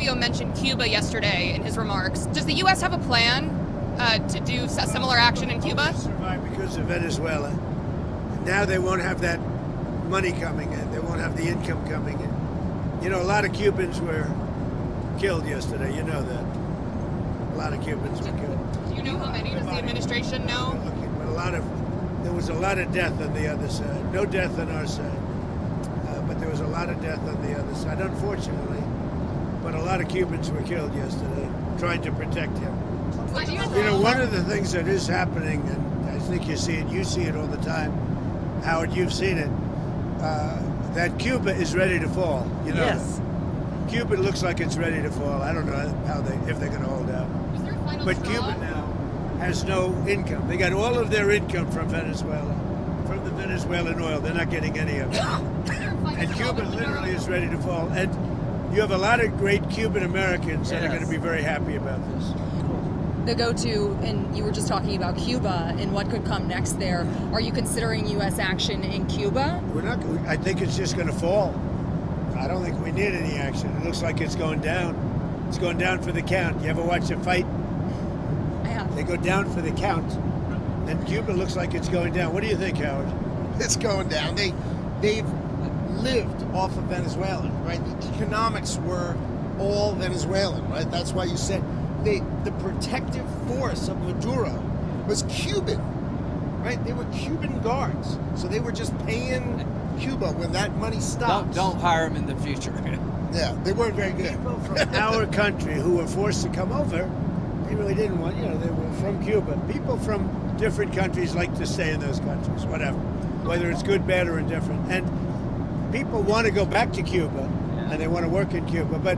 Rubio mentioned Cuba yesterday in his remarks. Does the U.S. have a plan to do similar action in Cuba? Survived because of Venezuela. Now they won't have that money coming in. They won't have the income coming in. You know, a lot of Cubans were killed yesterday. You know that. A lot of Cubans were killed. Do you know how many? Does the administration know? There was a lot of death on the other side. No death on our side. But there was a lot of death on the other side, unfortunately. But a lot of Cubans were killed yesterday, trying to protect him. You know, one of the things that is happening, and I think you see it all the time, Howard, you've seen it, that Cuba is ready to fall. You know, yes. Cuba looks like it's ready to fall. I don't know if they're going to hold out. But Cuba now has no income. They got all of their income from Venezuela, from the Venezuelan oil. They're not getting any of it. And Cuba literally is ready to fall. And you have a lot of great Cuban Americans that are going to be very happy about this. The go-to, and you were just talking about Cuba and what could come next there. Are you considering U.S. action in Cuba? We're not. I think it's just going to fall. I don't think we need any action. It looks like it's going down. It's going down for the count. You ever watch a fight? I have. They go down for the count. And Cuba looks like it's going down. What do you think, Howard? It's going down. They've lived off of Venezuela, right? The economics were all Venezuelan, right? That's why you said the protective force of Maduro was Cuban, right? They were Cuban guards. So they were just paying Cuba when that money stops. Don't hire them in the future. Yeah, they weren't very good. People from our country who were forced to come over, they really didn't want, they were from Cuba. People from different countries like to stay in those countries, whatever, whether it's good, bad, or indifferent. And people want to go back to Cuba, and they want to work in Cuba, but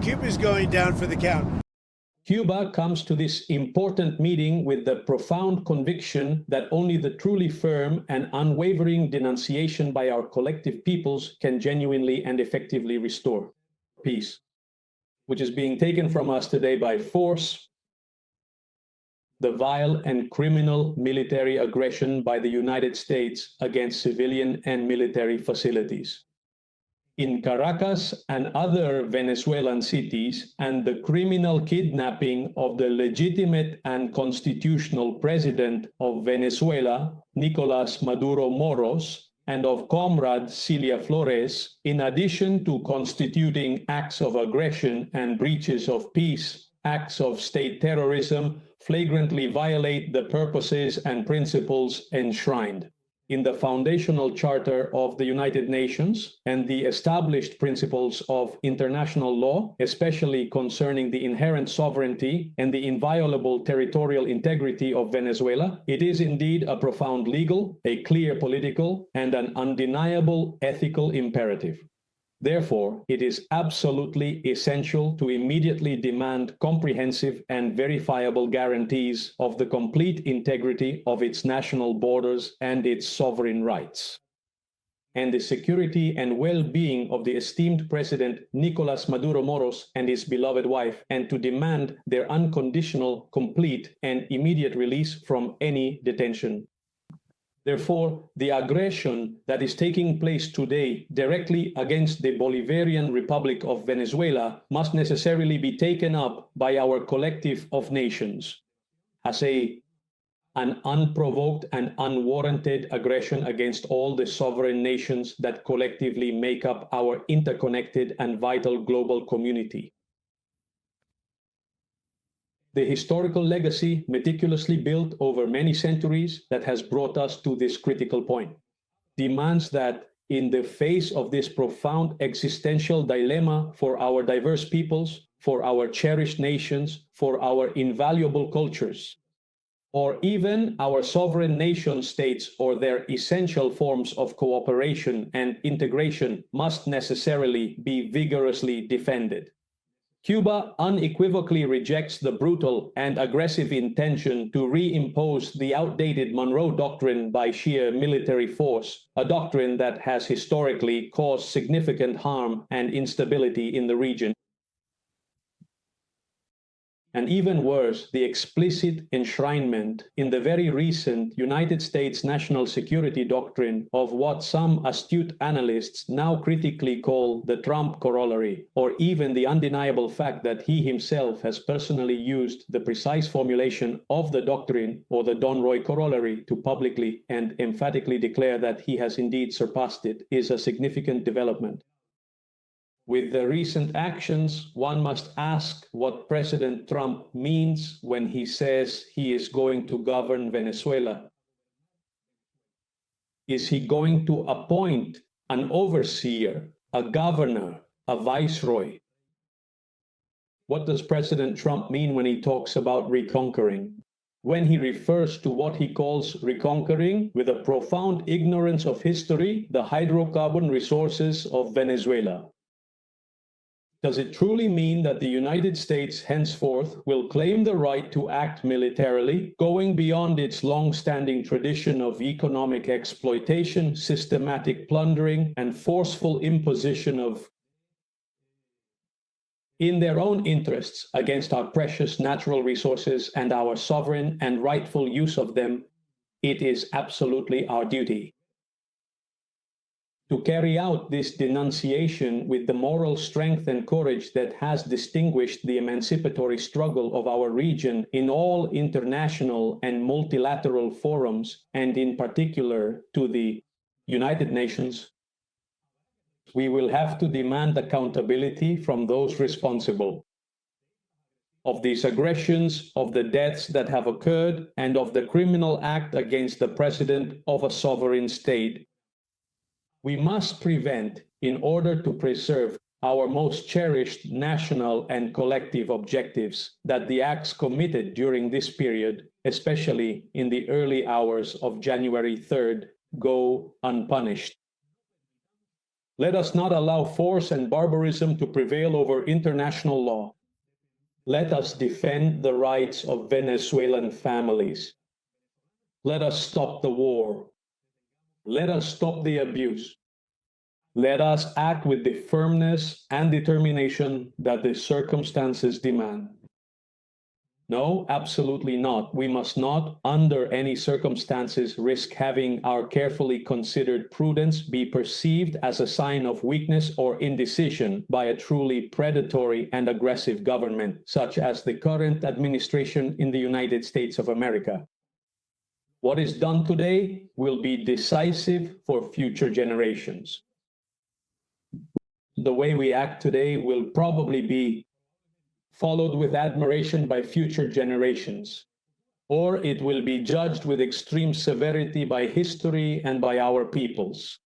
Cuba's going down for the count. Cuba comes to this important meeting with the profound conviction that only the truly firm and unwavering denunciation by our collective peoples can genuinely and effectively restore peace, which is being taken from us today by force, the vile and criminal military aggression by the United States against civilian and military facilities in Caracas and other Venezuelan cities, and the criminal kidnapping of the legitimate and constitutional president of Venezuela, Nicolás Maduro Moros, and of Comrade Cilia Flores, in addition to constituting acts of aggression and breaches of peace, acts of state terrorism, flagrantly violate the purposes and principles enshrined in the foundational charter of the United Nations and the established principles of international law, especially concerning the inherent sovereignty and the inviolable territorial integrity of Venezuela. It is indeed a profound legal, a clear political, and an undeniable ethical imperative. Therefore, it is absolutely essential to immediately demand comprehensive and verifiable guarantees of the complete integrity of its national borders and its sovereign rights, and the security and well-being of the esteemed President Nicolás Maduro Moros and his beloved wife, and to demand their unconditional, complete, and immediate release from any detention. Therefore, the aggression that is taking place today directly against the Bolivarian Republic of Venezuela must necessarily be taken up by our collective of nations as an unprovoked and unwarranted aggression against all the sovereign nations that collectively make up our interconnected and vital global community. The historical legacy meticulously built over many centuries that has brought us to this critical point demands that in the face of this profound existential dilemma for our diverse peoples, for our cherished nations, for our invaluable cultures, or even our sovereign nation states or their essential forms of cooperation and integration must necessarily be vigorously defended. Cuba unequivocally rejects the brutal and aggressive intention to reimpose the outdated Monroe Doctrine by sheer military force, a doctrine that has historically caused significant harm and instability in the region. and even worse, the explicit enshrinement in the very recent United States national security doctrine of what some astute analysts now critically call the Trump corollary, or even the undeniable fact that he himself has personally used the precise formulation of the doctrine or the Don Roy corollary to publicly and emphatically declare that he has indeed surpassed it, is a significant development. With the recent actions, one must ask what President Trump means when he says he is going to govern Venezuela. Is he going to appoint an overseer, a governor, a viceroy? What does President Trump mean when he talks about reconquering? When he refers to what he calls reconquering, with a profound ignorance of history, the hydrocarbon resources of Venezuela. Does it truly mean that the United States henceforth will claim the right to act militarily, going beyond its long-standing tradition of economic exploitation, systematic plundering, and forceful imposition of, in their own interests, against our precious natural resources and our sovereign and rightful use of them? It is absolutely our duty to carry out this denunciation with the moral strength and courage that has distinguished the emancipatory struggle of our region in all international and multilateral forums, and in particular to the United Nations. We will have to demand accountability from those responsible of these aggressions, of the deaths that have occurred, and of the criminal act against the president of a sovereign state. We must prevent, in order to preserve our most cherished national and collective objectives, that the acts committed during this period, especially in the early hours of January 3rd, go unpunished. Let us not allow force and barbarism to prevail over international law. Let us defend the rights of Venezuelan families. Let us stop the war. Let us stop the abuse. Let us act with the firmness and determination that the circumstances demand. No, absolutely not. We must not, under any circumstances, risk having our carefully considered prudence be perceived as a sign of weakness or indecision by a truly predatory and aggressive government, such as the current administration in the United States of America. What is done today will be decisive for future generations. The way we act today will probably be followed with admiration by future generations, or it will be judged with extreme severity by history and by our peoples.